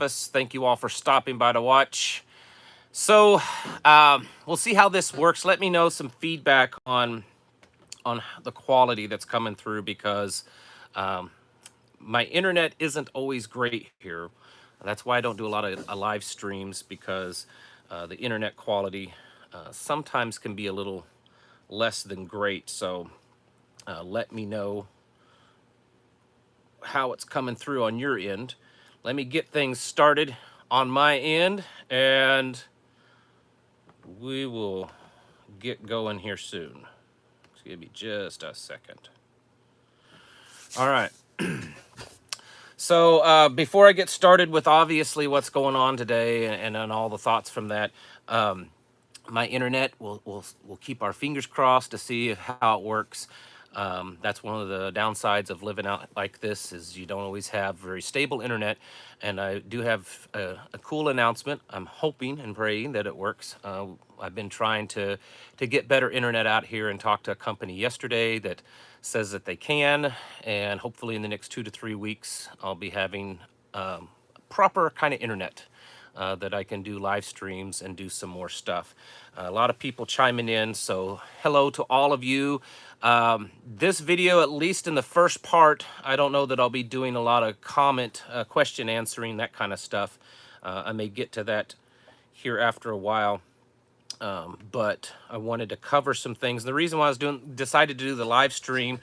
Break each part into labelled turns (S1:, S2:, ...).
S1: Thank you all for stopping by to watch. So we'll see how this works. Let me know some feedback on the quality that's coming through because um, my internet isn't always great here. That's why I don't do a lot of live streams because the internet quality sometimes can be a little less than great. So let me know how it's coming through on your end. Let me get things started on my end, and we will get going here soon. It's gonna be just a second. All right. So before I get started with obviously what's going on today and all the thoughts from that, my internet, we'll keep our fingers crossed to see how it works. That's one of the downsides of living out like this is you don't always have very stable internet. And I do have a cool announcement. I'm hoping and praying that it works. I've been trying to get better internet out here and talked to a company yesterday that says that they can. And hopefully in the next 2 to 3 weeks, I'll be having proper kind of internet that I can do live streams and do some more stuff. A lot of people chiming in, so hello to all of you. This video, at least in the first part, I don't know that I'll be doing a lot of comment, question answering, that kind of stuff. I may get to that here after a while. But I wanted to cover some things. The reason why I was decided to do the live stream,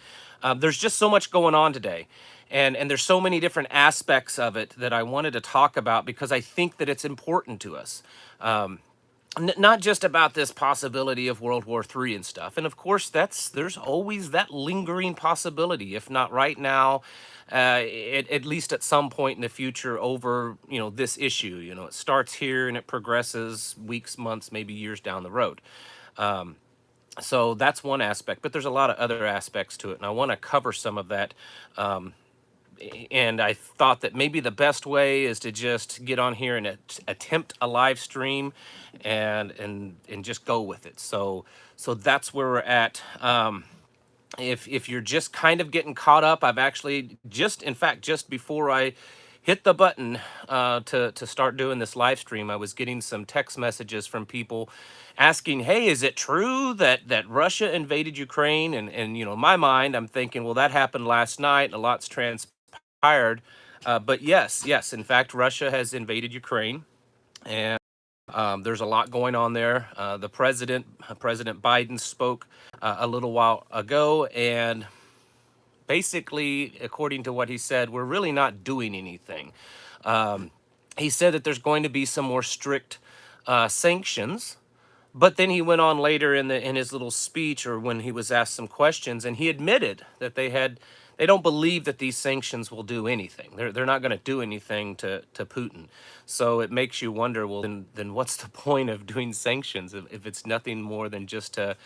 S1: there's just so much going on today. And there's so many different aspects of it that I wanted to talk about because I think that it's important to us. Not just about this possibility of World War III and stuff. And of course, there's always that lingering possibility, if not right now, at least at some point in the future over, this issue. It starts here and it progresses weeks, months, maybe years down the road. So that's one aspect, but there's a lot of other aspects to it. And I want to cover some of that. And I thought that maybe the best way is to just get on here and attempt a live stream and just go with it. So that's where we're at. If you're just kind of getting caught up, I've actually in fact, just before I hit the button to start doing this live stream, I was getting some text messages from people asking, hey, is it true that Russia invaded Ukraine? And in my mind, I'm thinking, well, that happened last night and a lot's transpired. But yes, in fact, Russia has invaded Ukraine, and there's a lot going on there. The President Biden spoke a little while ago, and basically, according to what he said, we're really not doing anything. He said that there's going to be some more strict sanctions. But then he went on later in his little speech, or when he was asked some questions, and he admitted that they don't believe that these sanctions will do anything. They're not going to do anything to Putin. So it makes you wonder, well, then what's the point of doing sanctions if it's nothing more than just to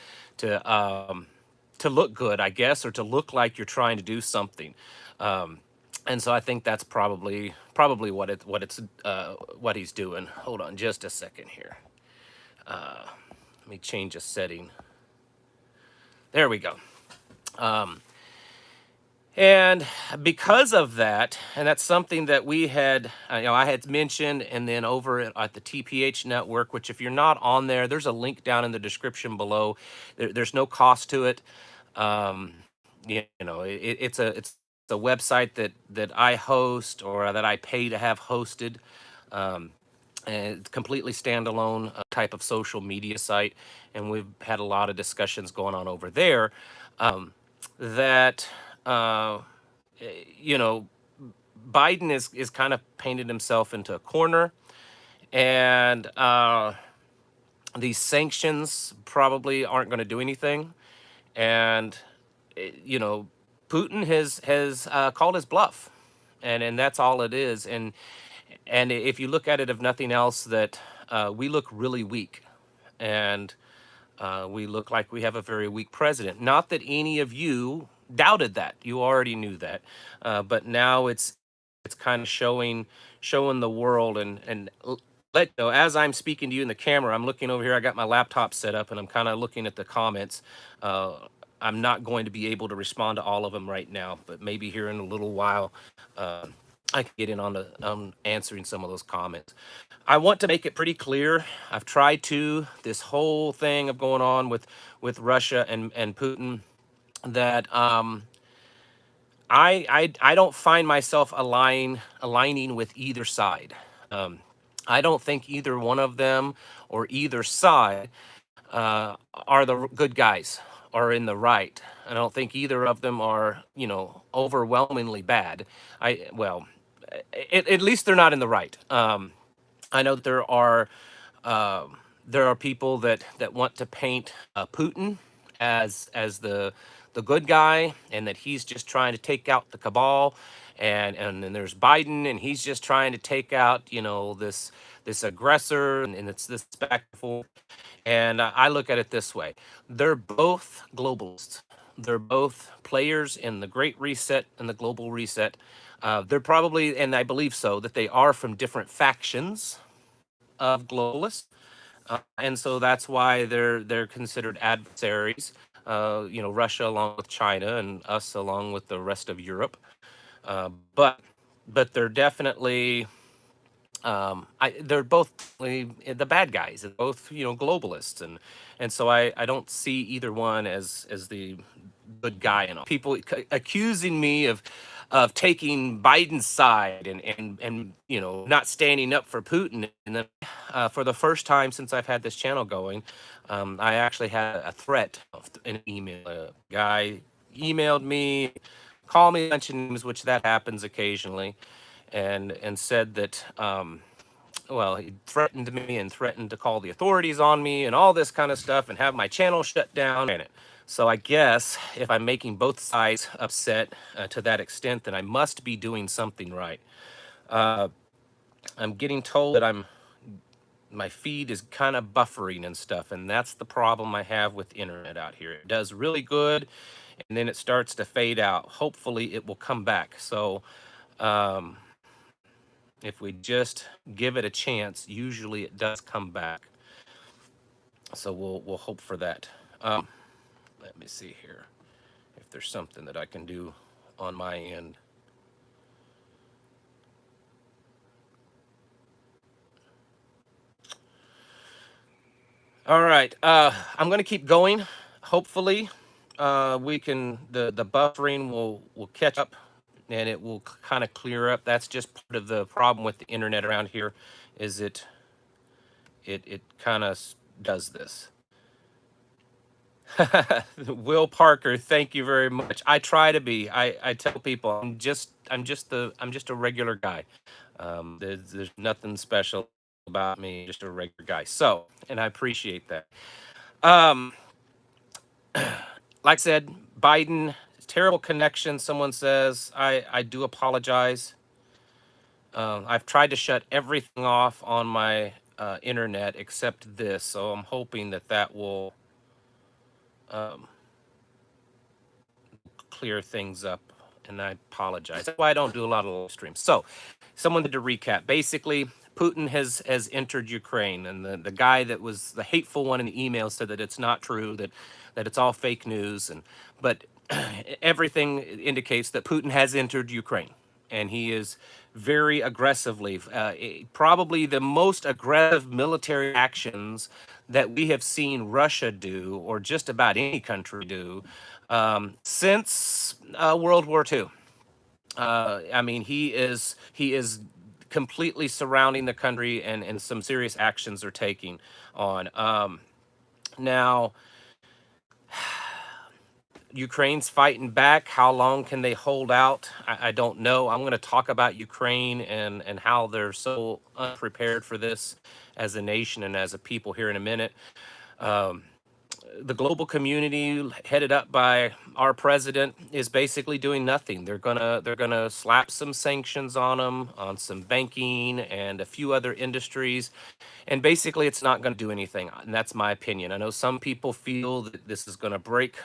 S1: look good, I guess, or to look like you're trying to do something. And so I think that's probably what he's doing. Hold on just a second here. Let me change a setting. There we go. And because of that, and that's something that we had, I had mentioned, and then over at the TPH network, which if you're not on there, there's a link down in the description below. There's no cost to it. It's a website that I host or that I pay to have hosted. And it's completely standalone type of social media site, and we've had a lot of discussions going on over there that Biden is kind of painted himself into a corner, and these sanctions probably aren't going to do anything, and Putin has called his bluff, and that's all it is. And if you look at it, if nothing else, that we look really weak, and we look like we have a very weak president. Not that any of you doubted that; you already knew that. But now it's kind of showing the world, and as I'm speaking to you in the camera, I'm looking over here. I got my laptop set up, and I'm kind of looking at the comments. I'm not going to be able to respond to all of them right now, but maybe here in a little while. I can get in on answering some of those comments. I want to make it pretty clear. I've tried to this whole thing of going on with Russia and Putin that I don't find myself aligning with either side. Um, I don't think either one of them or either side are the good guys or in the right. I don't think either of them are, overwhelmingly bad. Well, at least they're not in the right. I know that there are people that want to paint Putin as the good guy, and that he's just trying to take out the cabal, and then there's Biden, and he's just trying to take out this aggressor, and it's this back and forth. And I look at it this way: they're both globalists. They're both players in the Great Reset and the Global Reset. They're probably, and I believe so, that they are from different factions of globalists, and so that's why they're considered adversaries. Russia along with China, and us along with the rest of Europe. Uh, but but they're definitely they're both the bad guys. They're both globalists, and so I don't see either one as the good guy. And all people accusing me of taking Biden's side and not standing up for Putin. And then for the first time since I've had this channel going, I actually had a threat in an email. A guy emailed me, called me a bunch of names, which that happens occasionally, and said that well, he threatened me and threatened to call the authorities on me and all this kind of stuff and have my channel shut down. So I guess if I'm making both sides upset to that extent, then I must be doing something right. I'm getting told that my feed is kind of buffering and stuff, and that's the problem I have with internet out here. It does really good, and then it starts to fade out. Hopefully it will come back. So if we just give it a chance, usually it does come back. So we'll hope for that. Let me see here if there's something that I can do on my end. All right, I'm going to keep going. Hopefully, we can the buffering will catch up, and it will kind of clear up. That's just part of the problem with the internet around here, is it kind of does this. Will Parker, thank you very much. I try to be. I tell people I'm just a regular guy. There's nothing special about me, just a regular guy. So, and I appreciate that. Um, like I said, Biden, terrible connection. Someone says I do apologize. I've tried to shut everything off on my internet except this, so I'm hoping that will clear things up, and I apologize. That's why I don't do a lot of live streams. So, someone did to recap. Basically, Putin has entered Ukraine, and the guy that was the hateful one in the email said that it's not true, that it's all fake news, but everything indicates that Putin has entered Ukraine, and he is very aggressively, probably the most aggressive military actions that we have seen Russia do, or just about any country do, since World War II. I mean, he is completely surrounding the country, and some serious actions are taking on. Now, Ukraine's fighting back. How long can they hold out? I don't know. I'm going to talk about Ukraine and how they're so unprepared for this as a nation and as a people here in a minute. The global community, headed up by our president, is basically doing nothing. They're gonna slap some sanctions on them, on some banking and a few other industries, and basically it's not going to do anything. And that's my opinion. I know some people feel that this is going to break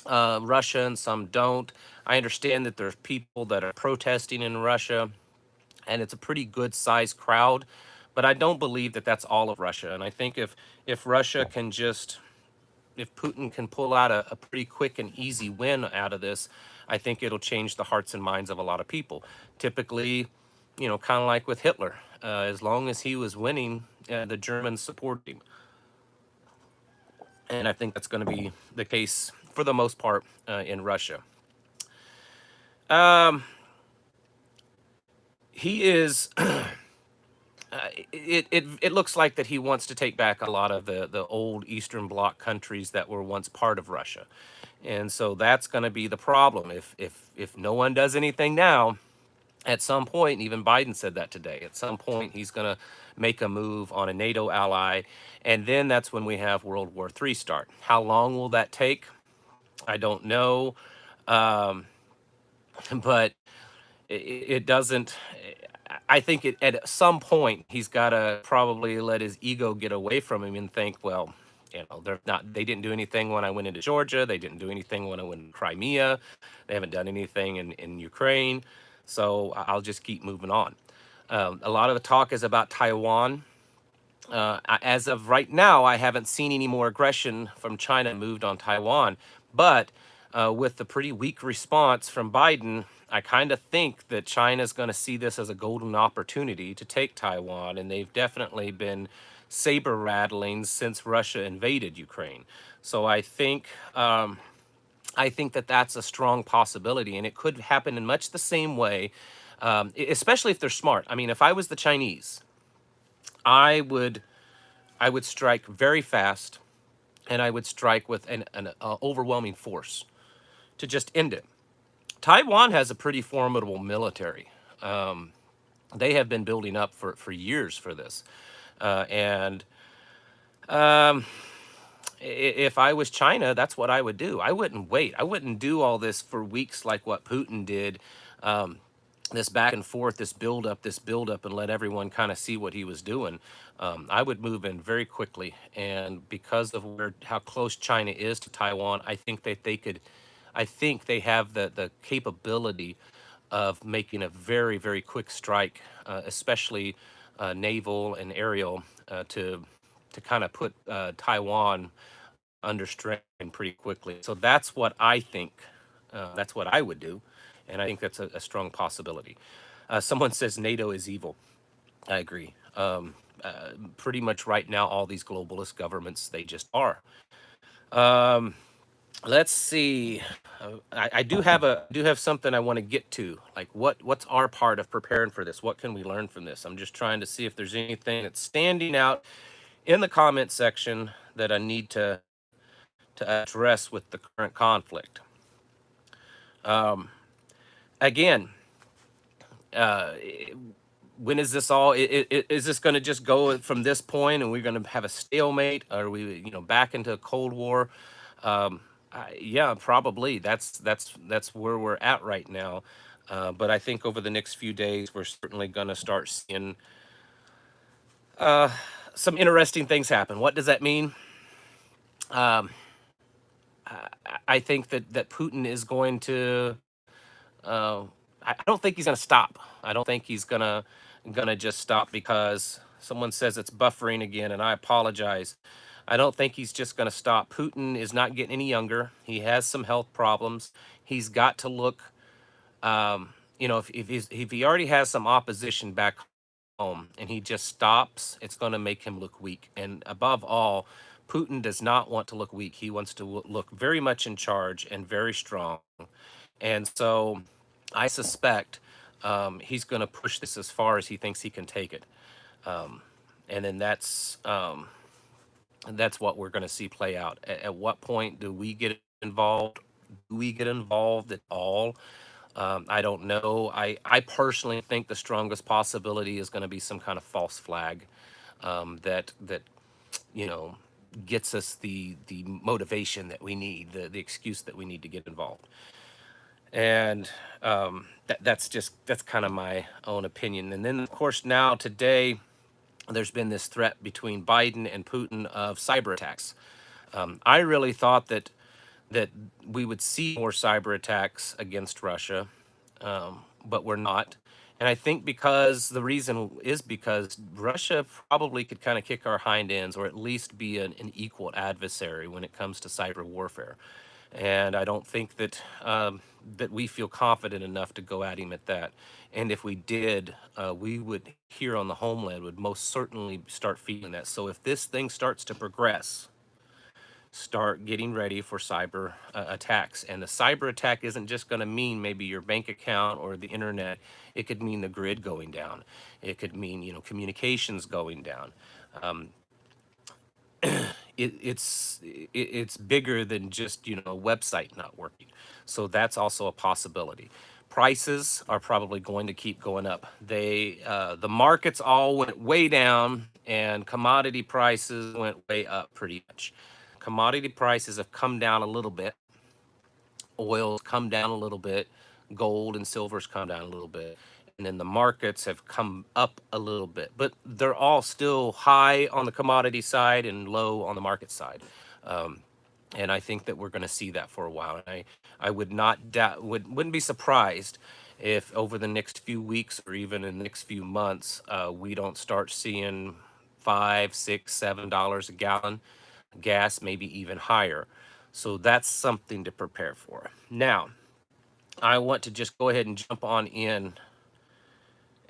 S1: Russia, and some don't. I understand that there's people that are protesting in Russia, and it's a pretty good sized crowd, but I don't believe that that's all of Russia. And I think if Russia can just if Putin can pull out a pretty quick and easy win out of this, I think it'll change the hearts and minds of a lot of people. Typically, kind of like with Hitler, as long as he was winning, the Germans supported him. And I think that's going to be the case for the most part in Russia. He is. It looks like that he wants to take back a lot of the old Eastern Bloc countries that were once part of Russia, and so that's going to be the problem. If no one does anything now, at some point, and even Biden said that today, at some point he's going to make a move on a NATO ally, and then that's when we have World War III start. How long will that take? I don't know, but it doesn't. I think at some point he's got to probably let his ego get away from him and think, well, they're not. They didn't do anything when I went into Georgia. They didn't do anything when I went to Crimea. They haven't done anything in Ukraine. So I'll just keep moving on. A lot of the talk is about Taiwan. As of right now, I haven't seen any more aggression from China moved on Taiwan. But with the pretty weak response from Biden, I kind of think that China's going to see this as a golden opportunity to take Taiwan. And they've definitely been saber rattling since Russia invaded Ukraine. So I think that that's a strong possibility, and it could happen in much the same way, especially if they're smart. I mean, if I was the Chinese, I would strike very fast, and I would strike with an overwhelming force to just end it. Taiwan has a pretty formidable military. They have been building up for years for this, and if I was China, that's what I would do. I wouldn't wait. I wouldn't do all this for weeks like what Putin did. This back and forth, this build up, and let everyone kind of see what he was doing. I would move in very quickly, and because of how close China is to Taiwan, I think that they could. I think they have the capability of making a very, very quick strike, especially naval and aerial, to kind of put Taiwan under strain pretty quickly. So that's what I think. That's what I would do, and I think that's a strong possibility. Someone says NATO is evil. I agree. Pretty much right now, all these globalist governments, they just are. Let's see. I do have something I want to get to. Like what's our part of preparing for this? What can we learn from this? I'm just trying to see if there's anything that's standing out in the comment section that I need to address with the current conflict. Again, when is this all? Is this going to just go from this point, and we're going to have a stalemate? Are we, back into a Cold War? Yeah, probably. That's where we're at right now. But I think over the next few days, we're certainly going to start seeing some interesting things happen. What does that mean? I think that Putin is going to. I don't think he's going to stop. I don't think he's gonna just stop because someone says it's buffering again, and I apologize. I don't think he's just going to stop. Putin is not getting any younger. He has some health problems. He's got to look. If he already has some opposition back home and he just stops, it's going to make him look weak. And above all, Putin does not want to look weak. He wants to look very much in charge and very strong. And so I suspect he's going to push this as far as he thinks he can take it. And then that's what we're going to see play out. At what point do we get involved? Do we get involved at all? I don't know. I personally think the strongest possibility is going to be some kind of false flag that gets us the motivation that we need, the excuse that we need to get involved. And that's kind of my own opinion. And then of course now today there's been this threat between Biden and Putin of cyber attacks. I really thought that we would see more cyber attacks against Russia, but we're not. And I think because the reason is because Russia probably could kind of kick our hind ends, or at least be an equal adversary when it comes to cyber warfare. And I don't think that that we feel confident enough to go at him at that. And if we did, we would here on the homeland would most certainly start feeling that. So if this thing starts to progress, start getting ready for cyber attacks. And the cyber attack isn't just going to mean maybe your bank account or the internet. It could mean the grid going down. It could mean, you know, communications going down. Um, it's bigger than just, you know, a website not working. So that's also a possibility. Prices are probably going to keep going up. The markets all went way down, and commodity prices went way up pretty much. Commodity prices have come down a little bit. Oil's come down a little bit. Gold and silver's come down a little bit. And then the markets have come up a little bit, but they're all still high on the commodity side and low on the market side. Um, and I think that we're going to see that for a while. And I would not doubt, wouldn't be surprised if over the next few weeks or even in the next few months, we don't start seeing $5, $6, $7 a gallon gas, maybe even higher. So that's something to prepare for. Now, I want to just go ahead and jump on in.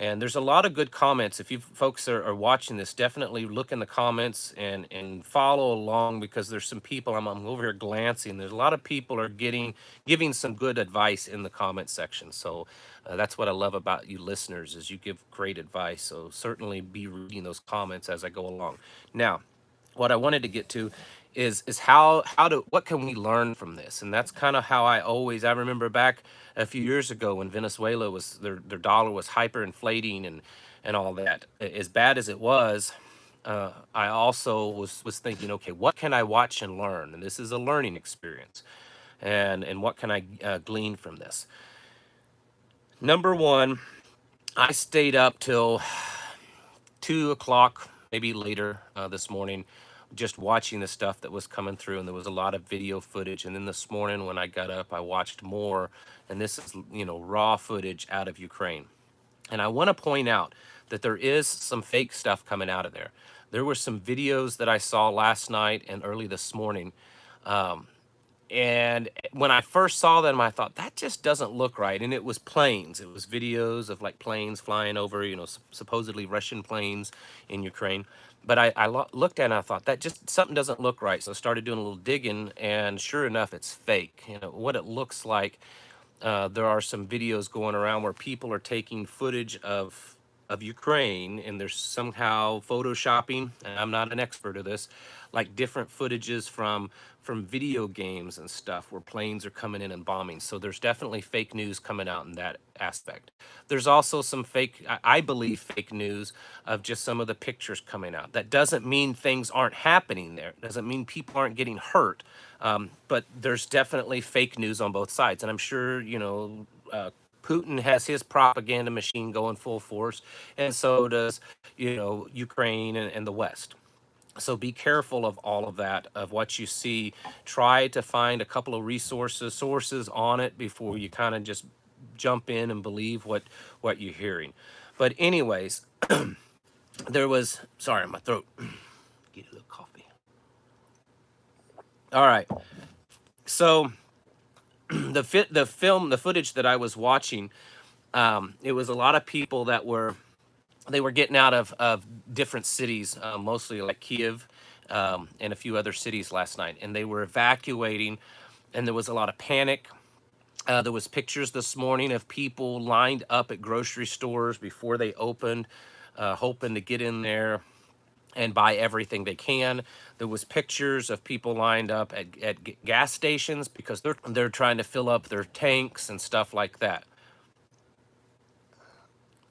S1: And there's a lot of good comments. If you folks are watching this, definitely look in the comments and follow along, because there's some people, I'm over here glancing. There's a lot of people are giving some good advice in the comment section. So that's what I love about you listeners, is you give great advice. So certainly be reading those comments as I go along. Now, what I wanted to get to is what can we learn from this? And that's kind of how I remember back a few years ago when Venezuela was their dollar was hyperinflating and all that. As bad as it was, I also was thinking, okay, what can I watch and learn? And this is a learning experience. And what can I glean from this? Number one, I stayed up till 2 o'clock, maybe later this morning, just watching the stuff that was coming through, and there was a lot of video footage. And then this morning when I got up, I watched more, and this is, you know, raw footage out of Ukraine. And I want to point out that there is some fake stuff coming out of there. There were some videos that I saw last night and early this morning. And when I first saw them, I thought that just doesn't look right. And it was planes. It was videos of like planes flying over, you know, supposedly Russian planes in Ukraine. But I looked at it and I thought that just something doesn't look right. So I started doing a little digging, and sure enough, it's fake. You know what it looks like. There are some videos going around where people are taking footage of Ukraine, and there's somehow photoshopping, and I'm not an expert of this, like different footages from video games and stuff where planes are coming in and bombing. So there's definitely fake news coming out in that aspect. There's also some fake, I believe, fake news of just some of the pictures coming out. That doesn't mean things aren't happening there. It doesn't mean people aren't getting hurt. But there's definitely fake news on both sides. And I'm sure, you know, Putin has his propaganda machine going full force, and so does, you know, Ukraine and the West. So be careful of all of that, of what you see. Try to find a couple of sources on it before you kind of just jump in and believe what you're hearing. But anyways, sorry, my throat. Get a little coffee. All right. So the footage that I was watching, it was a lot of people that were getting out of different cities, mostly like Kiev, and a few other cities last night, and they were evacuating, and there was a lot of panic. There was pictures this morning of people lined up at grocery stores before they opened, hoping to get in there and buy everything they can. There was pictures of people lined up at gas stations because they're trying to fill up their tanks and stuff like that.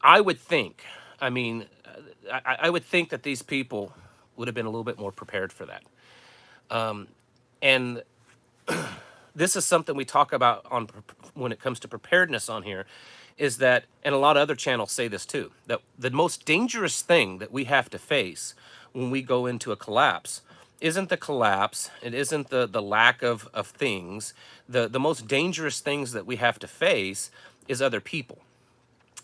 S1: I would think, I mean, I would think that these people would have been a little bit more prepared for that. And this is something we talk about when it comes to preparedness on here, is that, and a lot of other channels say this too, that the most dangerous thing that we have to face when we go into a collapse isn't the collapse, it isn't the lack of things. The most dangerous things that we have to face is other people.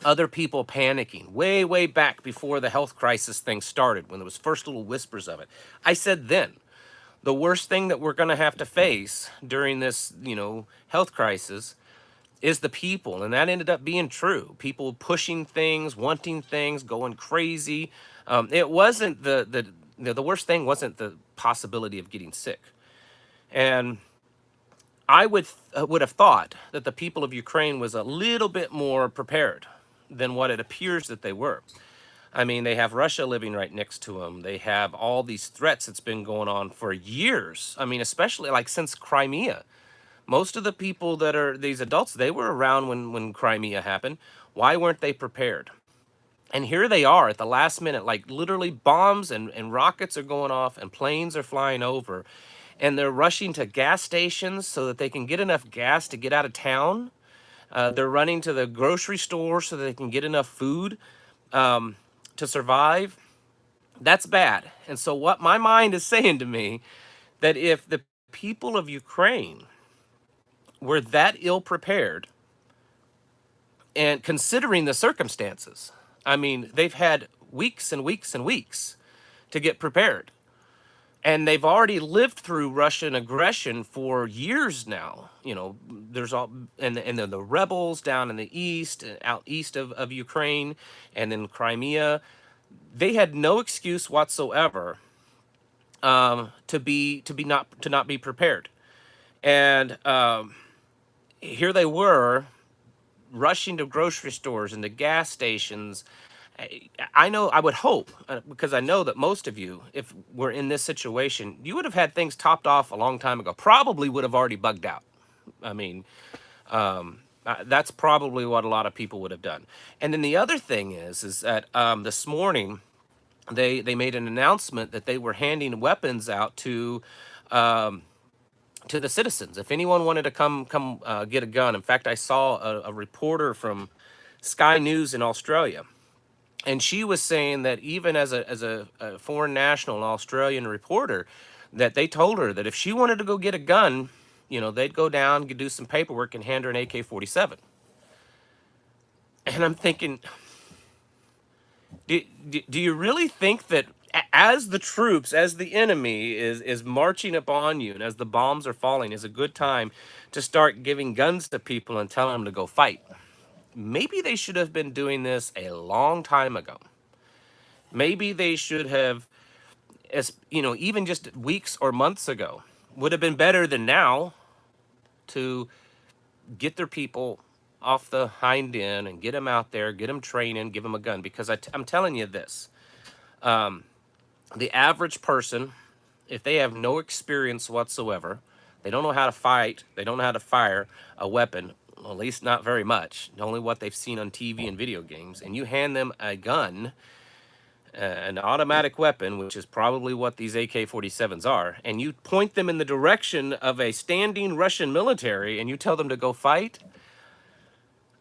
S1: other people panicking way, way back before the health crisis thing started, when there was first little whispers of it. I said then, the worst thing that we're going to have to face during this, health crisis is the people. And that ended up being true. People pushing things, wanting things, going crazy. It wasn't the worst thing wasn't the possibility of getting sick. And I would have thought that the people of Ukraine was a little bit more prepared than what it appears that they were. I mean, they have Russia living right next to them. They have all these threats that's been going on for years. I mean, especially like since Crimea. Most of the people that are these adults, they were around when Crimea happened. Why weren't they prepared? And here they are at the last minute, like literally bombs and rockets are going off and planes are flying over. And they're rushing to gas stations so that they can get enough gas to get out of town. They're running to the grocery store so that they can get enough food to survive. That's bad. And so what my mind is saying to me, that if the people of Ukraine were that ill prepared, and considering the circumstances, I mean, they've had weeks and weeks and weeks to get prepared. And they've already lived through Russian aggression for years now. There's all, and then the rebels down in the east, out east of Ukraine, and then Crimea. They had no excuse whatsoever to not be prepared. And here they were rushing to grocery stores and to gas stations. I know, I would hope, because I know that most of you, if we're in this situation, you would have had things topped off a long time ago. Probably would have already bugged out. I mean, that's probably what a lot of people would have done. And then the other thing is that this morning they made an announcement that they were handing weapons out to the citizens. If anyone wanted to come get a gun. In fact, I saw a reporter from Sky News in Australia, and she was saying that even as a foreign national, an Australian reporter, that they told her that if she wanted to go get a gun, they'd go down, do some paperwork, and hand her an AK-47. And I'm thinking, do you really think that as the troops, as the enemy is marching upon you, and as the bombs are falling, is a good time to start giving guns to people and telling them to go fight? Maybe they should have been doing this a long time ago. Maybe they should have, even just weeks or months ago, would have been better than now, to get their people off the hind end and get them out there, get them training, give them a gun. Because I'm telling you this, the average person, if they have no experience whatsoever, they don't know how to fight, they don't know how to fire a weapon, well, at least not very much, only what they've seen on TV and video games, and you hand them a gun, an automatic weapon, which is probably what these AK-47s are, and you point them in the direction of a standing Russian military and you tell them to go fight.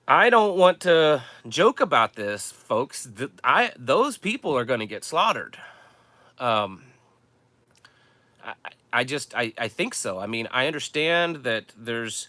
S1: I don't want to joke about this, folks. Those people are going to get slaughtered. I think so. I mean, I understand that there's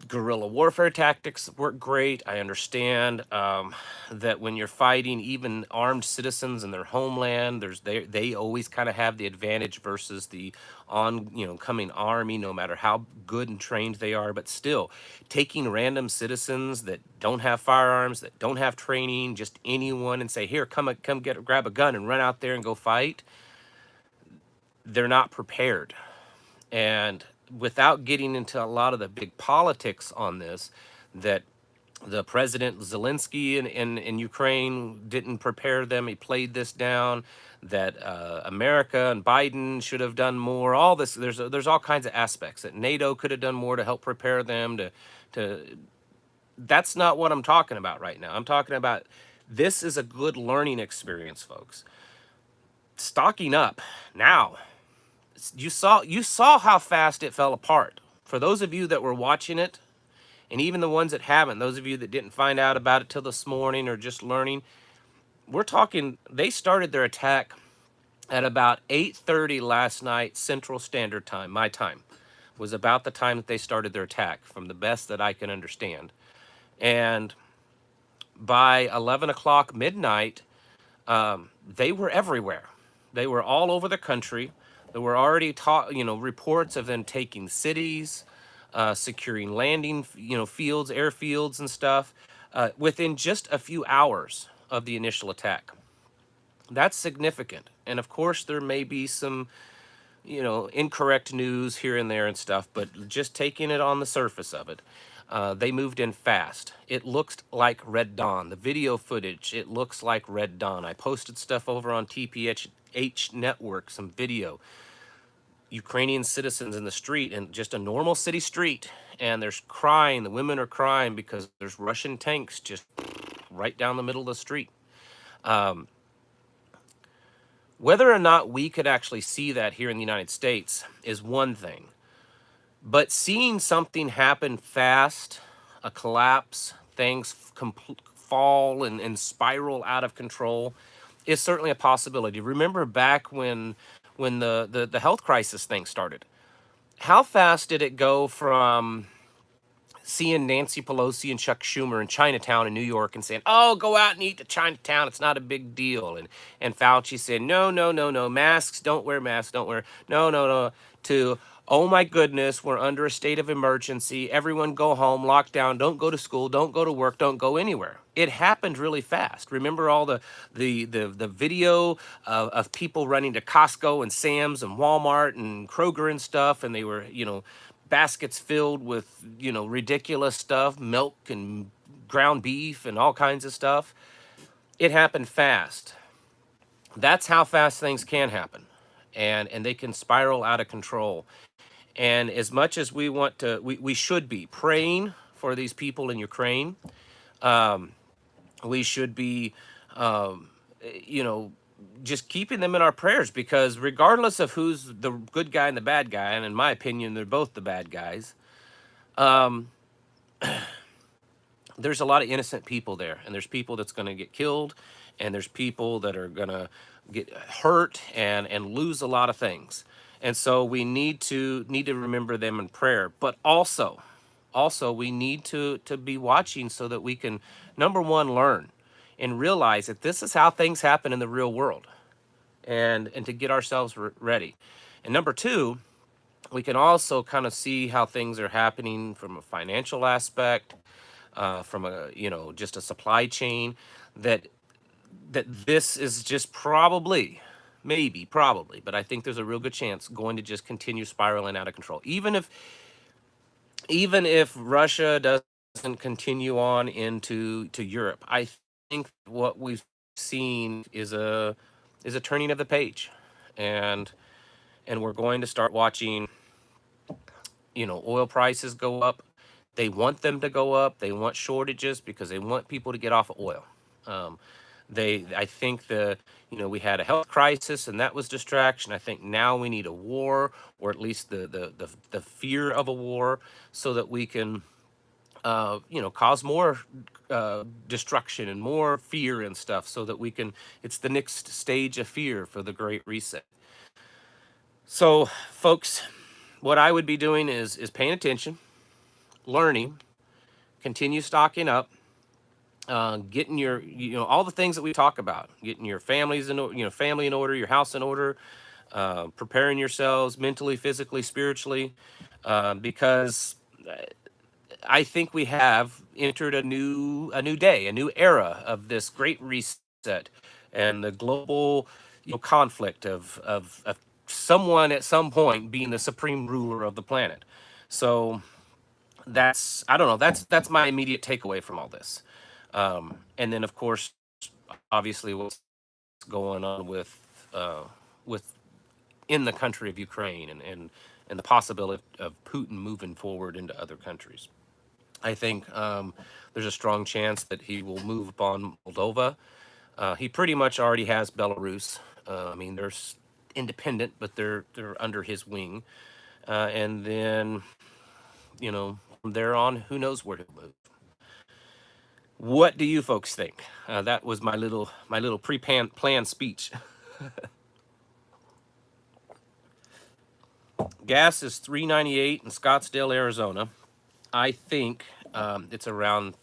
S1: guerrilla warfare tactics work great. I understand that when you're fighting even armed citizens in their homeland, they always kind of have the advantage versus the coming army, no matter how good and trained they are. But still, taking random citizens that don't have firearms, that don't have training, just anyone, and say, here, grab a gun and run out there and go fight. They're not prepared. And without getting into a lot of the big politics on this, that the President Zelensky in Ukraine didn't prepare them, he played this down, that America and Biden should have done more, all this, there's all kinds of aspects, that NATO could have done more to help prepare them to that's not what I'm talking about right now. I'm talking about, this is a good learning experience, folks. Stocking up now. You saw how fast it fell apart. For those of you that were watching it, and even the ones that haven't, those of you that didn't find out about it till this morning or just learning, we're talking, they started their attack at about 8:30 last night, Central Standard Time. My time was about the time that they started their attack, from the best that I can understand. And by 11 o'clock midnight, they were everywhere. They were all over the country. There were already reports of them taking cities, securing landing, fields, airfields, and stuff, within just a few hours of the initial attack. That's significant. And of course, there may be some, incorrect news here and there and stuff, but just taking it on the surface of it, they moved in fast. It looks like Red Dawn. The video footage, it looks like Red Dawn. I posted stuff over on TPH Network, some video. Ukrainian citizens in the street, and just a normal city street, and there's crying. The women are crying because there's Russian tanks just right down the middle of the street. Whether or not we could actually see that here in the United States is one thing. But seeing something happen fast, a collapse, things fall and spiral out of control, is certainly a possibility. Remember back when the health crisis thing started, how fast did it go from seeing Nancy Pelosi and Chuck Schumer in Chinatown in New York and saying, "Oh, go out and eat to Chinatown, it's not a big deal," and Fauci said, "No, no, no, no, masks, don't wear masks, don't wear, no, no, no," to, "Oh my goodness, we're under a state of emergency, everyone go home, lock down, don't go to school, don't go to work, don't go anywhere." It happened really fast. Remember all the video of people running to Costco and Sam's and Walmart and Kroger and stuff, and they were, baskets filled with, ridiculous stuff, milk and ground beef and all kinds of stuff. It happened fast. That's how fast things can happen. And they can spiral out of control. And as much as we want to, we should be praying for these people in Ukraine. We should be, you know, just keeping them in our prayers, because regardless of who's the good guy and the bad guy, and in my opinion, they're both the bad guys, there's a lot of innocent people there, and there's people that's going to get killed, and there's people that are going to get hurt and lose a lot of things. And so we need to remember them in prayer, but also we need to be watching so that we can, number one, learn and realize that this is how things happen in the real world, and to get ourselves ready. And number two, we can also kind of see how things are happening from a financial aspect, from a, just a supply chain, that this is just probably, maybe, probably, but I think there's a real good chance going to just continue spiraling out of control. Even if Russia doesn't continue on into Europe, I think what we've seen is a turning of the page, and we're going to start watching, oil prices go up. They want them to go up. They want shortages because they want people to get off of oil. I think we had a health crisis, and that was distraction. I think now we need a war, or at least the fear of a war, so that we can, cause more destruction and more fear and stuff, so that we can, it's the next stage of fear for the Great Reset. So, folks, what I would be doing is paying attention, learning, continue stocking up, getting your, all the things that we talk about, getting your families in, family in order, your house in order, preparing yourselves mentally, physically, spiritually, because I think we have entered a new day, a new era of this Great Reset, and the global, conflict of someone at some point being the supreme ruler of the planet. So that's, I don't know, that's my immediate takeaway from all this. And then, of course, obviously, what's going on with in the country of Ukraine, and the possibility of Putin moving forward into other countries. I think there's a strong chance that he will move upon Moldova. He pretty much already has Belarus. I mean, they're independent, but they're under his wing. And then, from there on, who knows where he'll move. What do you folks think? That was my little pre-planned speech. Gas is $3.98 in Scottsdale, Arizona. I think it's around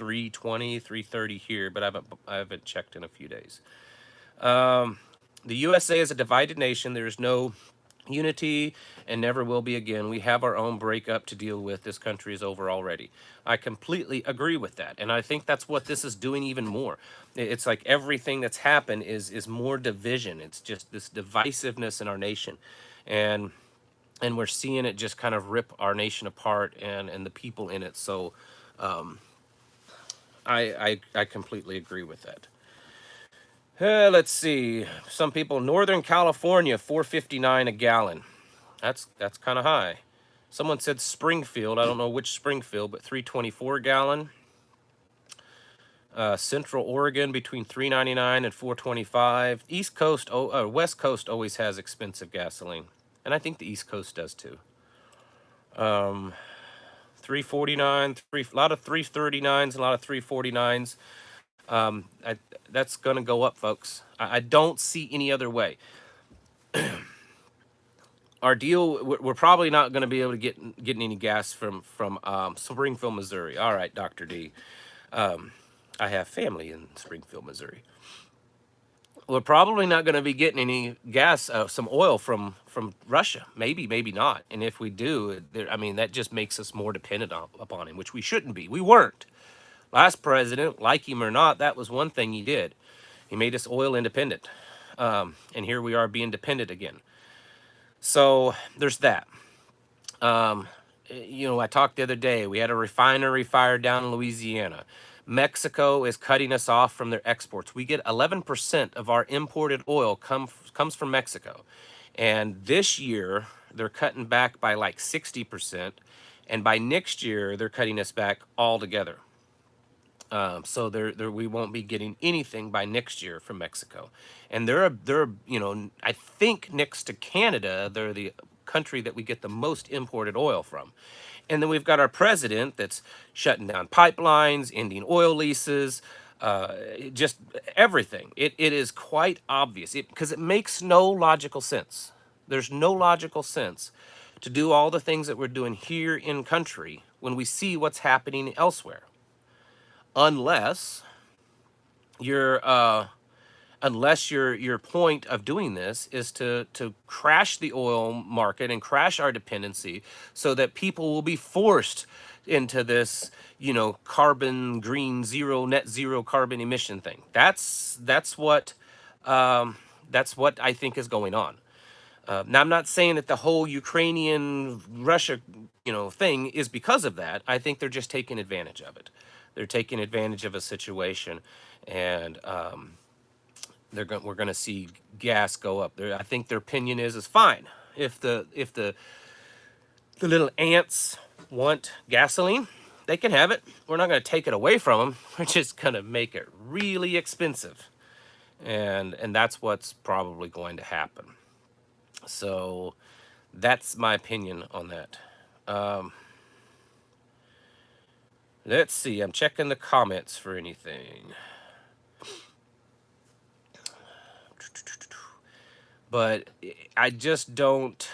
S1: 320, 330 here, but I haven't checked in a few days. The USA is a divided nation. There is no unity and never will be again. We have our own breakup to deal with. This country is over already. I completely agree with that. And I think that's what this is doing even more. It's like everything that's happened is more division. It's just this divisiveness in our nation. And we're seeing it just kind of rip our nation apart and the people in it. So I completely agree with that. Let's see. Some people, Northern California, 4.59 a gallon. That's kind of high. Someone said Springfield. I don't know which Springfield, but 3.24 a gallon. Central Oregon between 3.99 and 4.25. East Coast, West Coast always has expensive gasoline, and I think the East Coast does too. 3.49, a lot of 3.39s, a lot of 3.49s. That's gonna go up, folks. I don't see any other way. Our deal, we're probably not going to be able to get any gas from Springfield, Missouri. All right, Dr. D. I have family in Springfield, Missouri. We're probably not going to be getting any gas, some oil from Russia. Maybe not. And if we do, I mean, that just makes us more dependent upon him, which we shouldn't be. We weren't. Last president, like him or not, that was one thing he did. He made us oil independent. And here we are being dependent again. So there's that. You know, I talked the other day, we had a refinery fire down in Louisiana. Mexico is cutting us off from their exports. We get 11% of our imported oil comes from Mexico. And this year, they're cutting back by like 60%. And by next year, they're cutting us back altogether. So we won't be getting anything by next year from Mexico, and they're you know, I think next to Canada, they're the country that we get the most imported oil from. And then we've got our president that's shutting down pipelines, ending oil leases, just everything. It is quite obvious because it makes no logical sense. There's no logical sense to do all the things that we're doing here in country when we see what's happening elsewhere. Unless your point of doing this is to crash the oil market and crash our dependency so that people will be forced into this, you know, carbon green zero net zero carbon emission thing. That's what I think is going on. Now, I'm not saying that the whole Ukrainian Russia, you know, thing is because of that. I think they're just taking advantage of it. They're taking advantage of a situation, and we're going to see gas go up. I think their opinion is fine. If the little ants want gasoline, they can have it. We're not going to take it away from them. We're just going to make it really expensive, and that's what's probably going to happen. So that's my opinion on that. Let's see, I'm checking the comments for anything. But I just don't,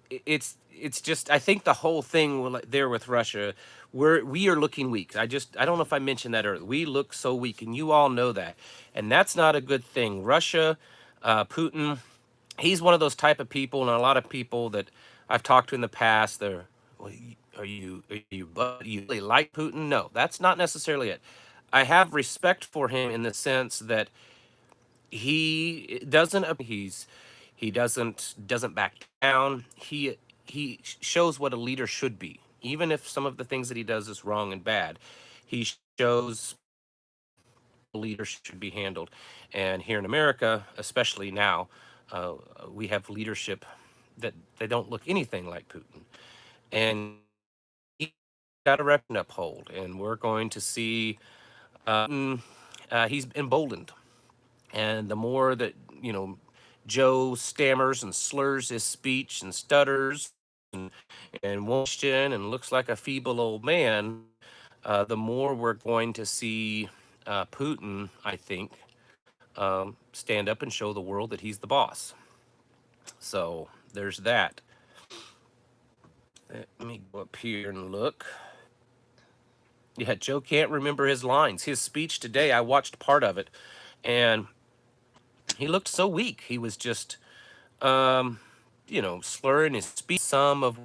S1: it's just, I think the whole thing there with Russia, we are looking weak. I don't know if I mentioned that earlier. We look so weak, and you all know that. And that's not a good thing. Russia, Putin, he's one of those type of people, and a lot of people that I've talked to in the past, they're, well, are you really like Putin? No, that's not necessarily it. I have respect for him in the sense that he doesn't back down. He shows what a leader should be, even if some of the things that he does is wrong and bad. He shows leaders should be handled. And here in America, especially now, we have leadership that they don't look anything like Putin, and he got a record uphold, and we're going to see he's emboldened. And the more that, you know, Joe stammers and slurs his speech and stutters and won't and looks like a feeble old man, the more we're going to see Putin, I think, stand up and show the world that he's the boss. So there's that. Let me go up here and look. Yeah, Joe can't remember his lines. His speech today, I watched part of it, and he looked so weak. He was just, um, slurring his speech. Some of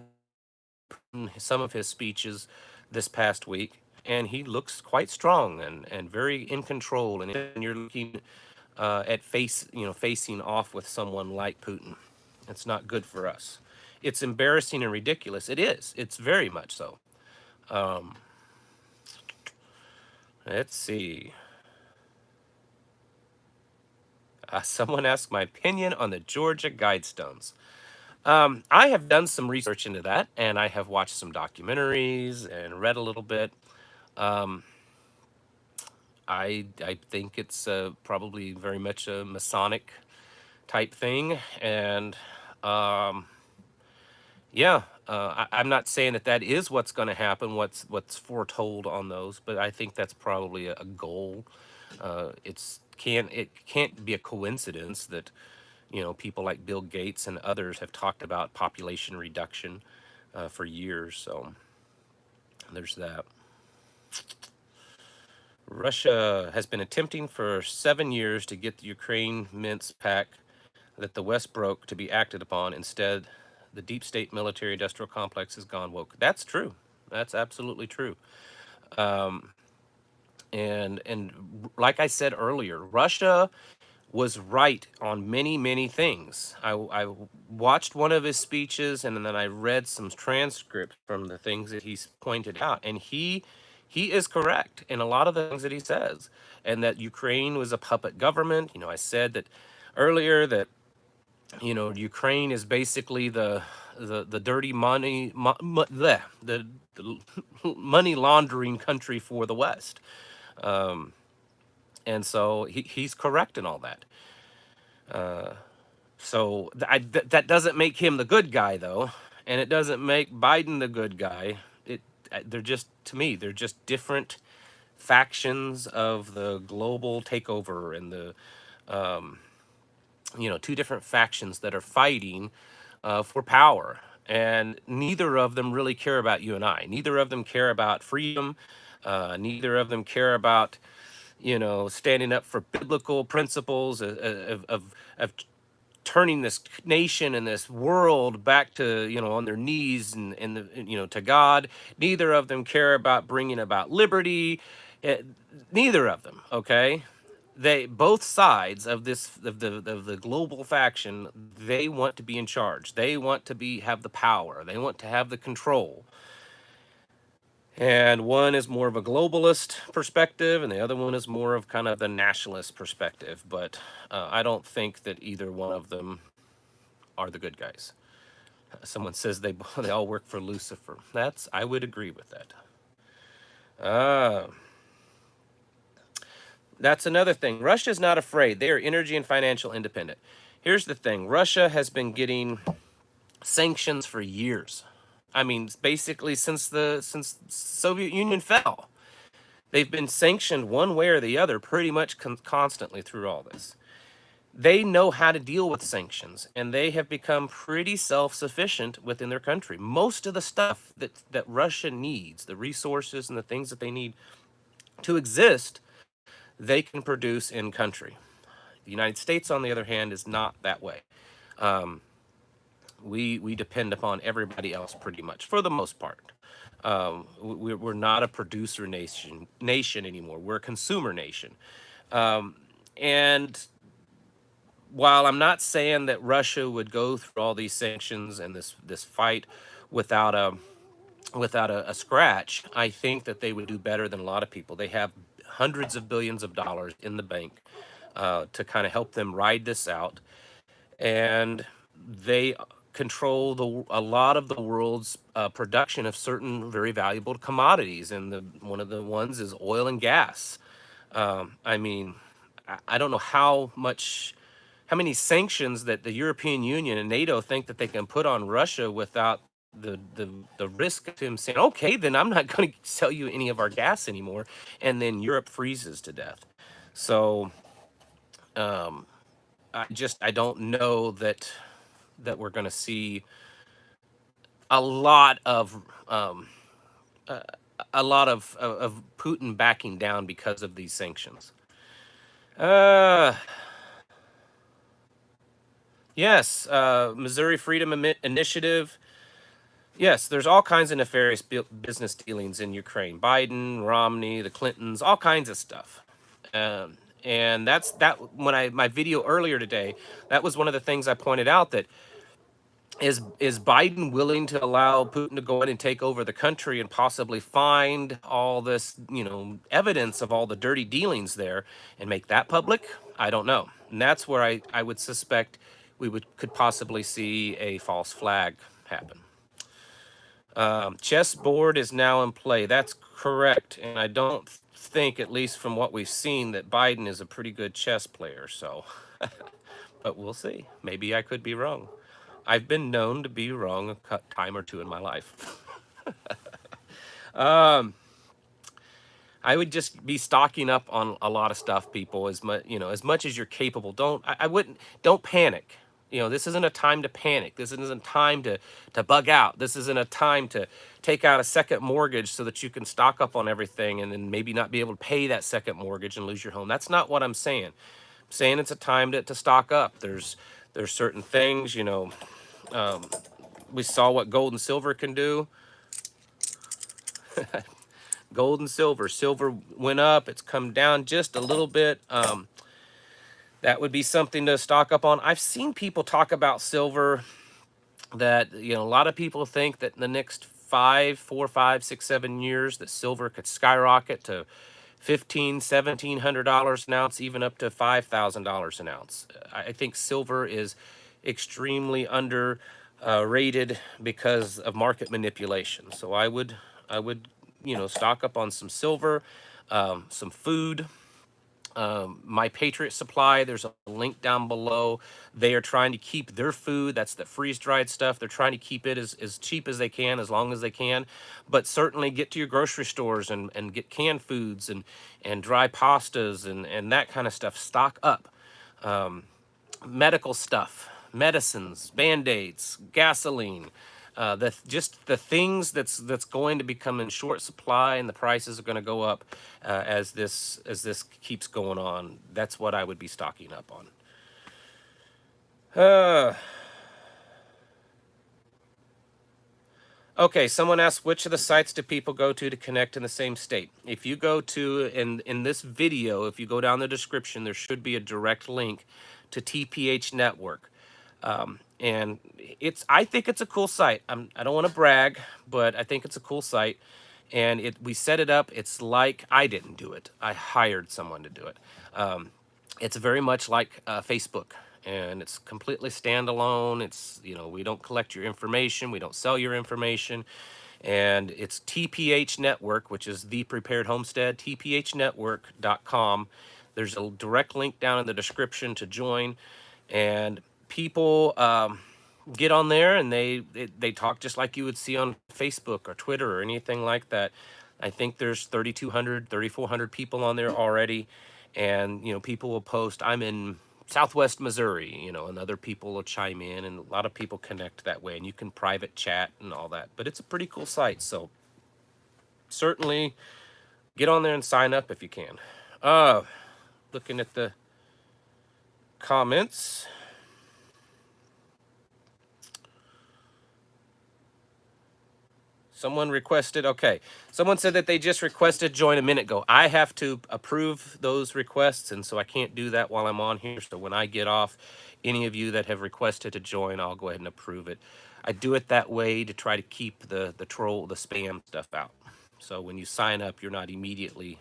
S1: his speeches this past week, and he looks quite strong and very in control. And you're looking at facing off with someone like Putin. It's not good for us. It's embarrassing and ridiculous. It is. It's very much so. Um, let's see. Someone asked my opinion on the Georgia guidestones. I have done some research into that, and I have watched some documentaries and read a little bit. Um, I think it's probably very much a Masonic type thing, and um, yeah, I'm not saying that that is what's going to happen, what's foretold on those, but I think that's probably a goal. It can't be a coincidence that people like Bill Gates and others have talked about population reduction for years. So there's that. Russia has been attempting for 7 years to get the Ukraine mince pack that the West broke to be acted upon. Instead, the deep state military industrial complex has gone woke. That's true. That's absolutely true. Um, and like I said earlier, Russia was right on many things. I watched one of his speeches, and then I read some transcripts from the things that he's pointed out, and he is correct in a lot of the things that he says, and that Ukraine was a puppet government. I said that earlier that Ukraine is basically the dirty money the money laundering country for the West. Um, and so he's correct in all that. That doesn't make him the good guy, though, and it doesn't make Biden the good guy. They're just, to me, they're just different factions of the global takeover, and the two different factions that are fighting for power, and neither of them really care about you and I. Neither of them care about freedom. Neither of them care about standing up for biblical principles of turning this nation and this world back to on their knees and to God. Neither of them care about bringing about liberty. Eh, Neither of them. Okay, they both sides of the global faction. They want to be in charge. They want to have the power. They want to have the control. And one is more of a globalist perspective, and the other one is more of kind of the nationalist perspective. But I don't think that either one of them are the good guys. Someone says they all work for Lucifer. I would agree with that. Uh, that's another thing. Russia's not afraid. They are energy and financial independent. Here's the thing. Russia has been getting sanctions for years. I mean, basically since Soviet Union fell. They've been sanctioned one way or the other pretty much constantly through all this. They know how to deal with sanctions, and they have become pretty self-sufficient within their country. Most of the stuff that Russia needs, the resources and the things that they need to exist, they can produce in country. The United States, on the other hand, is not that way. Um, we depend upon everybody else pretty much for the most part. We're not a producer nation anymore. We're a consumer nation. And while I'm not saying that Russia would go through all these sanctions and this fight without a scratch, I think that they would do better than a lot of people. They have hundreds of billions of dollars in the bank to kind of help them ride this out, and they control a lot of the world's production of certain very valuable commodities, and one of the ones is oil and gas. I mean, I don't know how many sanctions that the European Union and NATO think that they can put on Russia without the risk to him saying, okay, then I'm not going to sell you any of our gas anymore, and then Europe freezes to death. So um, I don't know that we're going to see a lot of a lot of Putin backing down because of these sanctions. Uh, yes, Missouri Freedom Initiative. Yes, there's all kinds of nefarious business dealings in Ukraine. Biden, Romney, the Clintons, all kinds of stuff. And that's that. When my video earlier today, that was one of the things I pointed out, that is Biden willing to allow Putin to go in and take over the country and possibly find all this, evidence of all the dirty dealings there and make that public? I don't know. And that's where I would suspect we could possibly see a false flag happen. Chessboard is now in play. That's correct. And I don't think, at least from what we've seen, that Biden is a pretty good chess player. So, but we'll see. Maybe I could be wrong. I've been known to be wrong a time or two in my life. I would just be stocking up on a lot of stuff, people, as much as you're capable. Don't panic. This isn't a time to panic. This isn't a time to bug out. This isn't a time to take out a second mortgage so that you can stock up on everything and then maybe not be able to pay that second mortgage and lose your home. That's not what I'm saying. I'm saying it's a time to stock up. There's certain things, we saw what gold and silver can do. Gold and silver. Silver went up. It's come down just a little bit. That would be something to stock up on. I've seen people talk about silver, that, a lot of people think that in the next 4, 5, 6, 7 years that silver could skyrocket to $1,700 an ounce, even up to $5,000 an ounce. I think silver is extremely under rated because of market manipulation. So I would stock up on some silver, some food. My Patriot Supply, there's a link down below. They are trying to keep their food, that's the freeze-dried stuff, they're trying to keep it as cheap as they can, as long as they can. But certainly get to your grocery stores and get canned foods and dry pastas and that kind of stuff. Stock up. Medical stuff, medicines, Band-Aids, gasoline. Just the things that's going to become in short supply, and the prices are going to go up as this keeps going on. That's what I would be stocking up on. Okay, someone asked, which of the sites do people go to connect in the same state? If you go to, in this video, if you go down the description, there should be a direct link to TPH Network. And I think it's a cool site. I don't want to brag, but I think it's a cool site. And we set it up. It's like I didn't do it. I hired someone to do it. It's very much like Facebook, and it's completely standalone. It's, we don't collect your information. We don't sell your information. And it's TPH Network, which is the Prepared Homestead, tphnetwork.com. There's a direct link down in the description to join. And people get on there and they talk just like you would see on Facebook or Twitter or anything like that. I think there's 3,200, 3,400 people on there already. And, people will post, I'm in Southwest Missouri, and other people will chime in, and a lot of people connect that way, and you can private chat and all that. But it's a pretty cool site. So certainly get on there and sign up if you can. Looking at the comments. Someone requested, okay. Someone said that they just requested join a minute ago. I have to approve those requests, and so I can't do that while I'm on here. So when I get off, any of you that have requested to join, I'll go ahead and approve it. I do it that way to try to keep the spam stuff out. So when you sign up, you're not immediately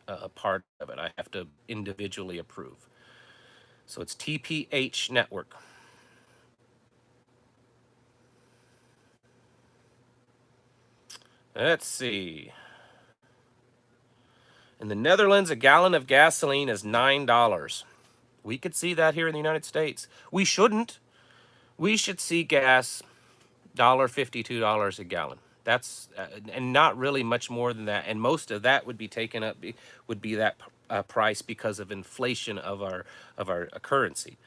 S1: a part of it. I have to individually approve. So it's TPH Network. Let's see. In the Netherlands, a gallon of gasoline is $9. We could see that here in the United States. We shouldn't. We should see gas $1.50, $2 a gallon. That's and not really much more than that. And most of that would be taken up, would be that price because of inflation of our currency.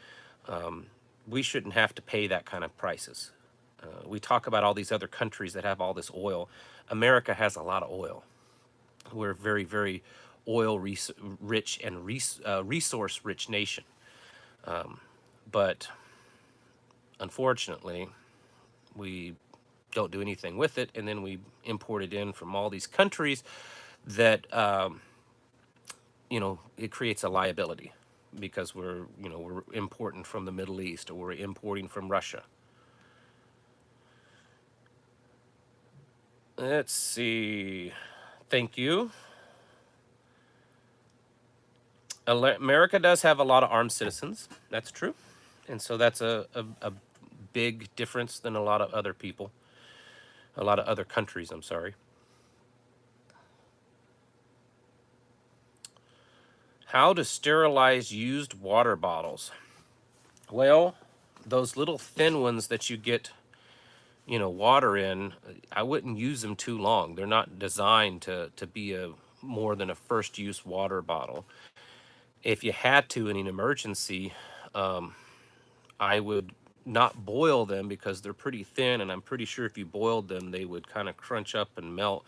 S1: We shouldn't have to pay that kind of prices. We talk about all these other countries that have all this oil. America has a lot of oil. We're a very, very oil rich and resource rich nation. But unfortunately, we don't do anything with it, and then we import it in from all these countries that it creates a liability because we're importing from the Middle East or we're importing from Russia. Let's see. Thank you. America does have a lot of armed citizens. That's true. And so that's a big difference than a lot of other people, a lot of other countries, I'm sorry. How to sterilize used water bottles. Well, those little thin ones that you get, water in, I wouldn't use them too long. They're not designed to be a more than a first use water bottle. If you had to in an emergency, I would not boil them because they're pretty thin, and I'm pretty sure if you boiled them, they would kind of crunch up and melt.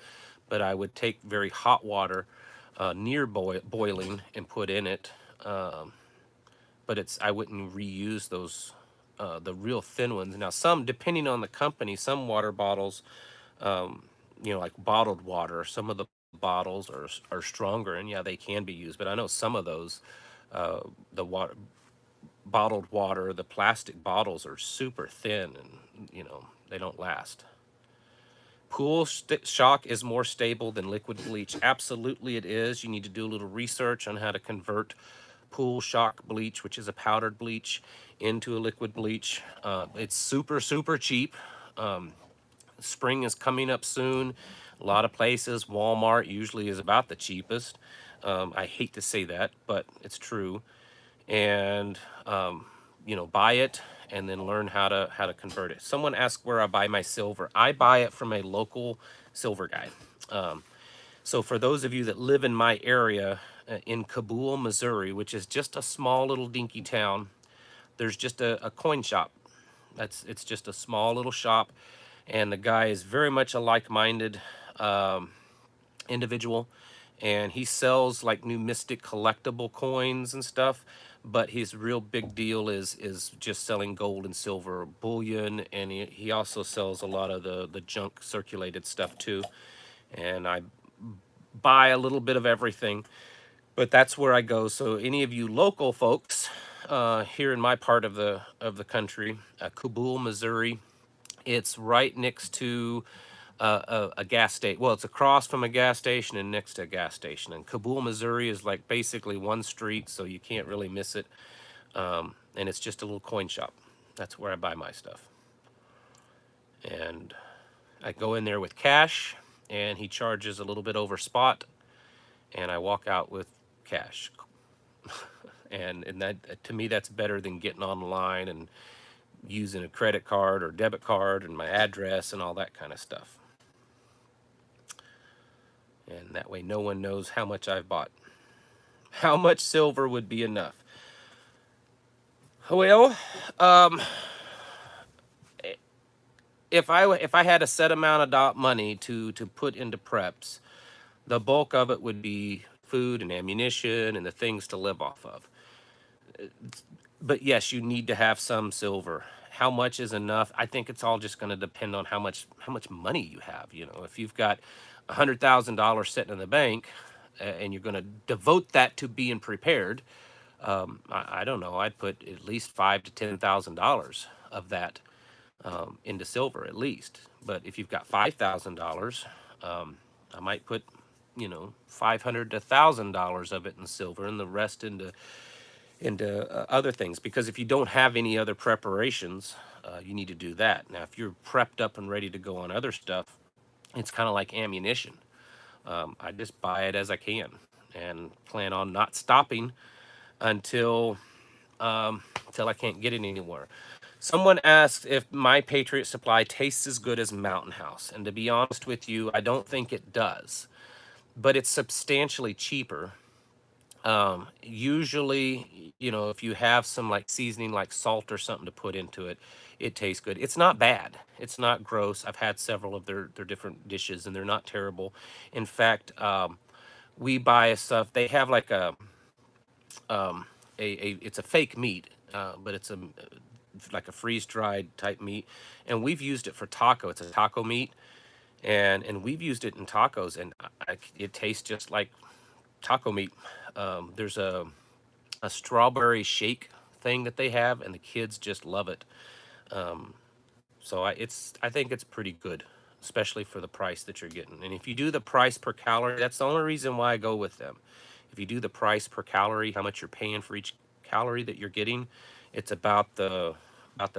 S1: But I would take very hot water near boiling and put in it. But I wouldn't reuse those, the real thin ones. Now, some, depending on the company, some water bottles, like bottled water, some of the bottles are stronger, and yeah, they can be used. But I know some of those, the water bottled water, the plastic bottles are super thin, and they don't last. Pool shock is more stable than liquid bleach. Absolutely it is. You need to do a little research on how to convert pool shock bleach, which is a powdered bleach, into a liquid bleach. It's super, super cheap. Spring is coming up soon. A lot of places, Walmart usually is about the cheapest. I hate to say that, but it's true. And buy it and then learn how to convert it. Someone asked where I buy my silver. I buy it from a local silver guy. So for those of you that live in my area, in Kabul, Missouri, which is just a small little dinky town, there's just a coin shop. It's just a small little shop, and the guy is very much a like-minded individual, and he sells like new mystic collectible coins and stuff, but his real big deal is just selling gold and silver bullion, and he also sells a lot of the junk circulated stuff too. And I buy a little bit of everything, but that's where I go. So any of you local folks here in my part of the country, Kabul, Missouri, it's right next to a gas station. Well, it's across from a gas station and next to a gas station. And Kabul, Missouri is like basically one street, so you can't really miss it. And it's just a little coin shop. That's where I buy my stuff. And I go in there with cash, and he charges a little bit over spot, and I walk out with cash. and that, to me, that's better than getting online and using a credit card or debit card and my address and all that kind of stuff. And that way no one knows how much I've bought. How much silver would be enough? Well, if I had a set amount of money to put into preps, the bulk of it would be food and ammunition and the things to live off of. But yes, you need to have some silver. How much is enough? I think it's all just going to depend on how much money you have. If you've got $100,000 sitting in the bank, and you're going to devote that to being prepared, I don't know. I'd put at least $5,000 to $10,000 of that into silver at least. But if you've got $5,000, I might put $500 to $1,000 of it in silver and the rest into other things, because if you don't have any other preparations, you need to do that. Now, if you're prepped up and ready to go on other stuff, it's kind of like ammunition. I just buy it as I can and plan on not stopping until I can't get it anymore. Someone asked if my Patriot Supply tastes as good as Mountain House, and to be honest with you, I don't think it does, but it's substantially cheaper. Usually, if you have some like seasoning like salt or something to put into it, it tastes good. It's not bad. It's not gross. I've had several of their different dishes and they're not terrible. In fact, we buy stuff. They have like it's a fake meat, but it's a like a freeze dried type meat, and we've used it for taco. It's a taco meat, and we've used it in tacos, and it tastes just like taco meat. There's a strawberry shake thing that they have, and the kids just love it. So I think it's pretty good, especially for the price that you're getting. And if you do the price per calorie, that's the only reason why I go with them. If you do the price per calorie, how much you're paying for each calorie that you're getting, it's about the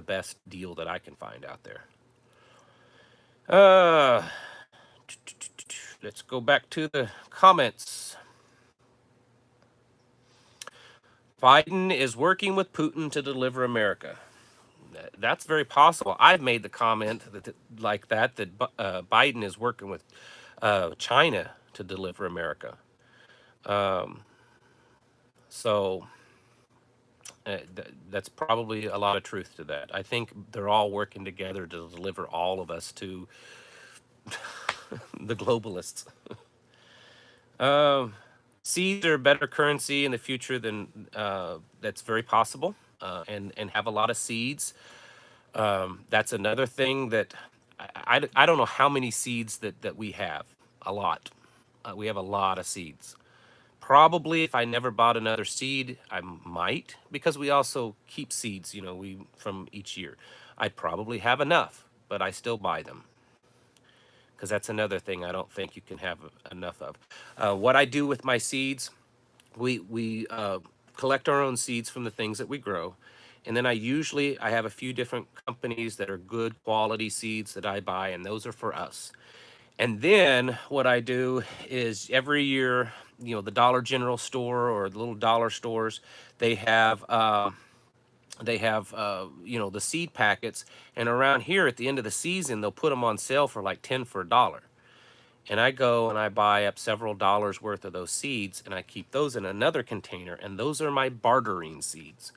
S1: best deal that I can find out there. Uh, let's go back to the comments. Biden is working with Putin to deliver America. That's very possible. I've made the comment like that Biden is working with China to deliver America. So that's probably a lot of truth to that. I think they're all working together to deliver all of us to the globalists. Seeds are a better currency in the future than that's very possible, and have a lot of seeds. That's another thing that I don't know how many seeds that we have. A lot. We have a lot of seeds. Probably if I never bought another seed, I might, because we also keep seeds, we from each year. I'd probably have enough, but I still buy them because that's another thing I don't think you can have enough of. What I do with my seeds, we collect our own seeds from the things that we grow, and then I have a few different companies that are good quality seeds that I buy, and those are for us. And then what I do is every year, the Dollar General store or the little dollar stores, they have the seed packets, and around here at the end of the season they'll put them on sale for like 10 for $1. And I go and I buy up several dollars worth of those seeds, and I keep those in another container, and those are my bartering seeds.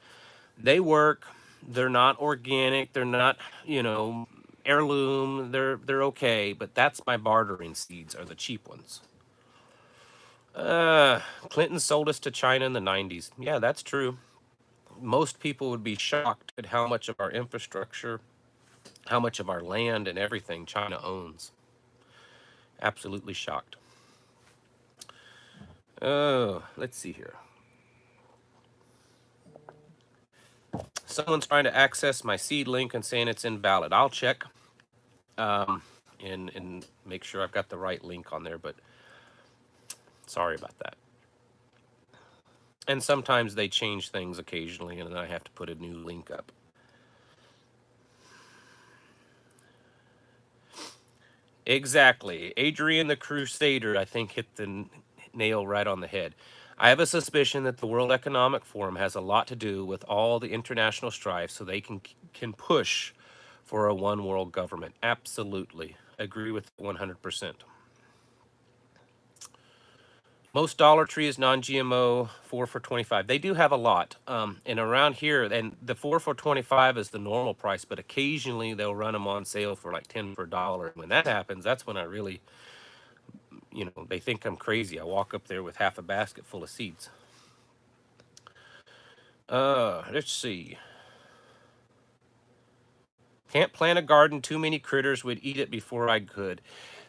S1: They work. They're not organic. They're not, heirloom. They're okay, but that's my bartering seeds, are the cheap ones. Clinton sold us to China in the 90s. Yeah, that's true. Most people would be shocked at how much of our infrastructure, how much of our land and everything China owns. Absolutely shocked. Oh, let's see here. Someone's trying to access my seed link and saying it's invalid. I'll check and make sure I've got the right link on there, but sorry about that. And sometimes they change things occasionally, and then I have to put a new link up. Exactly. Adrian the Crusader, I think, hit the nail right on the head. I have a suspicion that the World Economic Forum has a lot to do with all the international strife so they can push for a one world government. Absolutely. Agree with 100%. Most Dollar Tree is non-GMO, 4 for 25. They do have a lot. And around here, and the 4 for 25 is the normal price, but occasionally they'll run them on sale for like 10 for $1. When that happens, that's when I really, they think I'm crazy. I walk up there with half a basket full of seeds. Let's see. Can't plant a garden. Too many critters would eat it before I could.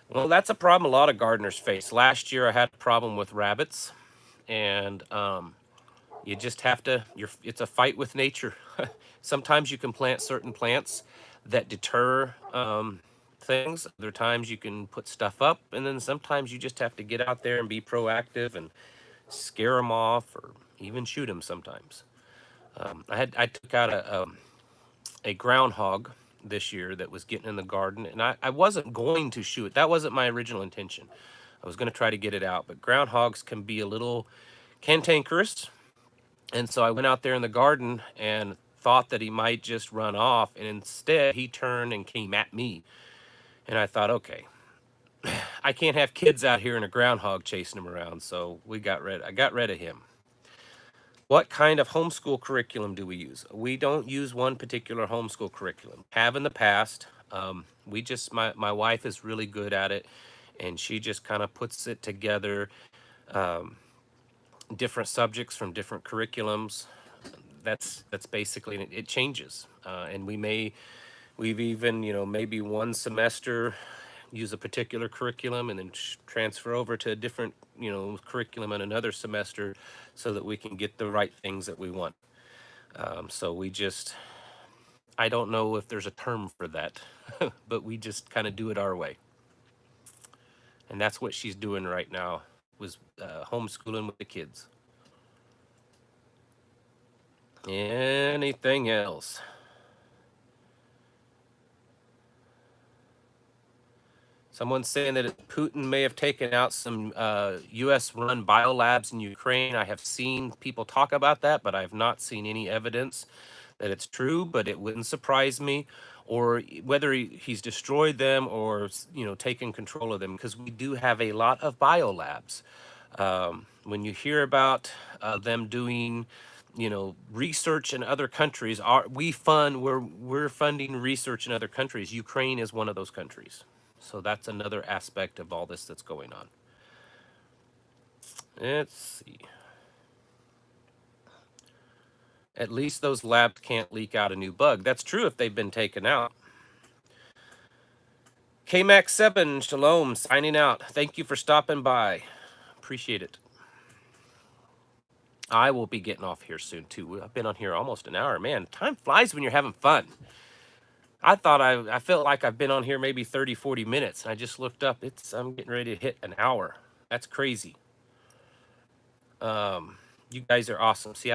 S1: Well, that's a problem a lot of gardeners face. Last year I had a problem with rabbits, and you just have to, it's a fight with nature. Sometimes you can plant certain plants that deter things. Other times you can put stuff up, and then sometimes you just have to get out there and be proactive and scare them off, or even shoot them sometimes. I took out a groundhog this year that was getting in the garden, and I wasn't going to shoot it. That wasn't my original intention. I was going to try to get it out, but groundhogs can be a little cantankerous. And so I went out there in the garden and thought that he might just run off, and instead he turned and came at me. And I thought, okay, I can't have kids out here in a groundhog chasing him around, so I got rid of him. What kind of homeschool curriculum do we use? We don't use one particular homeschool curriculum. Have in the past. My wife is really good at it, and she just kind of puts it together. different subjects from different curriculums. That's basically it. It changes, and we've even, maybe one semester use a particular curriculum and then transfer over to a different, curriculum in another semester, so that we can get the right things that we want. So I don't know if there's a term for that, but we just kind of do it our way. And that's what she's doing right now, was homeschooling with the kids. Anything else? Someone's saying that Putin may have taken out some U.S.-run biolabs in Ukraine. I have seen people talk about that, but I have not seen any evidence that it's true. But it wouldn't surprise me, or whether he's destroyed them or taken control of them, because we do have a lot of biolabs. When you hear about them doing, research in other countries, we're funding research in other countries. Ukraine is one of those countries. So that's another aspect of all this that's going on. Let's see. At least those labs can't leak out a new bug. That's true if they've been taken out. KMax7, Shalom, signing out. Thank you for stopping by. Appreciate it. I will be getting off here soon, too. I've been on here almost an hour. Man, time flies when you're having fun. I thought I felt like I've been on here maybe 30, 40 minutes. And I just looked up. I'm getting ready to hit an hour. That's crazy. You guys are awesome. See,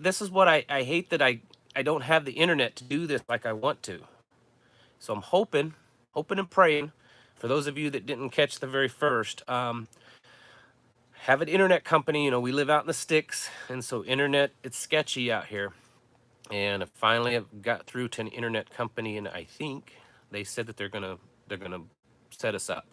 S1: this is what I hate, that I don't have the internet to do this like I want to. So I'm hoping and praying, for those of you that didn't catch the very first, have an internet company. We live out in the sticks, and so internet, it's sketchy out here. And I finally have got through to an internet company, and I think they said that they're gonna set us up.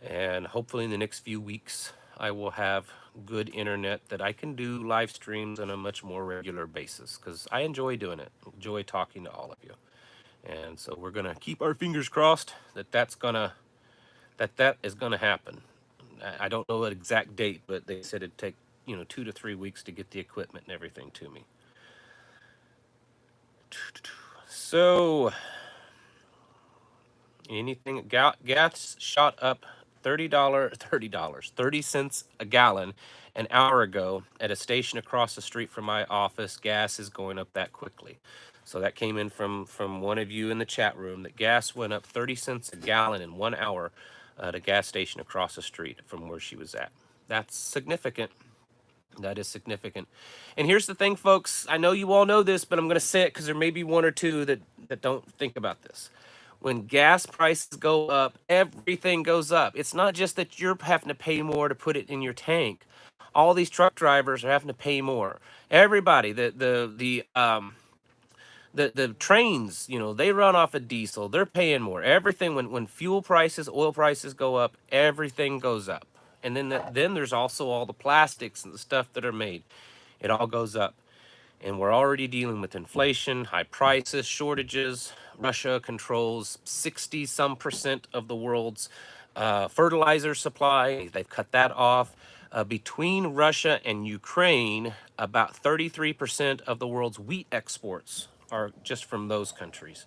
S1: And hopefully in the next few weeks, I will have good internet that I can do live streams on a much more regular basis, because I enjoy doing it. Enjoy talking to all of you. And so we're gonna keep our fingers crossed that that is gonna happen. I don't know an exact date, but they said it'd take 2 to 3 weeks to get the equipment and everything to me. So anything, gas shot up $30 cents a gallon an hour ago at a station across the street from my office. Gas is going up that quickly. So that came in from one of you in the chat room, that gas went up 30 cents a gallon in 1 hour at a gas station across the street from where she was at. That's significant. That is significant. And here's the thing, folks. I know you all know this, but I'm going to say it because there may be one or two that don't think about this. When gas prices go up, everything goes up. It's not just that you're having to pay more to put it in your tank. All these truck drivers are having to pay more. Everybody, the trains, they run off of diesel. They're paying more. Everything, when fuel prices, oil prices go up, everything goes up. And then there's also all the plastics and the stuff that are made. It all goes up. And we're already dealing with inflation, high prices, shortages. Russia controls 60% of the world's fertilizer supply. They've cut that off. Between Russia and Ukraine, about 33% of the world's wheat exports are just from those countries.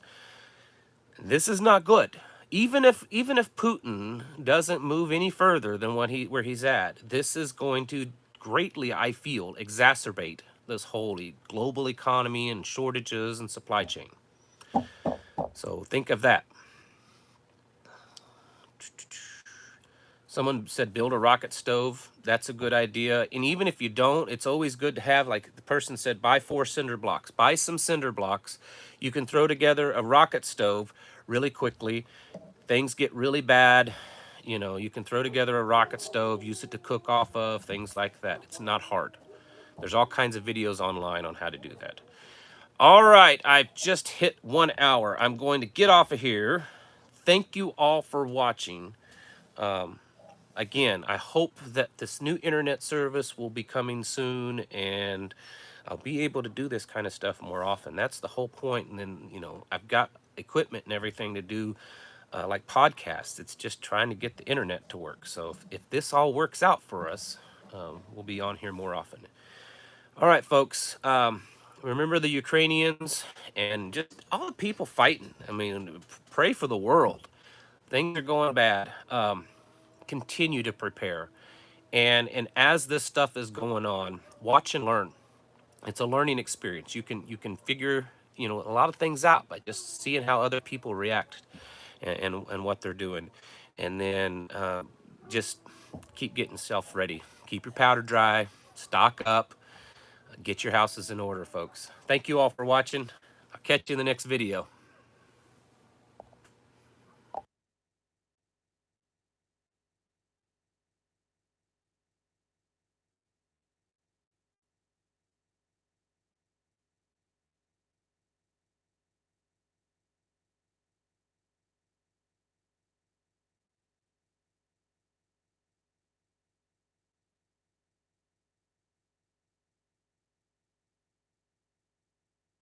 S1: This is not good. Even if Putin doesn't move any further than where he's at, this is going to greatly, I feel, exacerbate this whole global economy and shortages and supply chain. So think of that. Someone said build a rocket stove. That's a good idea. And even if you don't, it's always good to have, like the person said, buy 4 cinder blocks. Buy some cinder blocks. You can throw together a rocket stove really quickly. Things get really bad. You can throw together a rocket stove, use it to cook off of, things like that. It's not hard. There's all kinds of videos online on how to do that. All right, I've just hit 1 hour. I'm going to get off of here. Thank you all for watching. Again, I hope that this new internet service will be coming soon, and I'll be able to do this kind of stuff more often. That's the whole point. And then, I've got equipment and everything to do like podcasts. It's just trying to get the internet to work. So if this all works out for us, we'll be on here more often. All right, folks. Remember the Ukrainians and just all the people fighting. I mean, pray for the world. Things are going bad. Continue to prepare. And as this stuff is going on, watch and learn. It's a learning experience. You can figure a lot of things out by just seeing how other people react and what they're doing, and then just keep getting self ready. Keep your powder dry. Stock up. Get your houses in order, folks. Thank you all for watching. I'll catch you in the next video.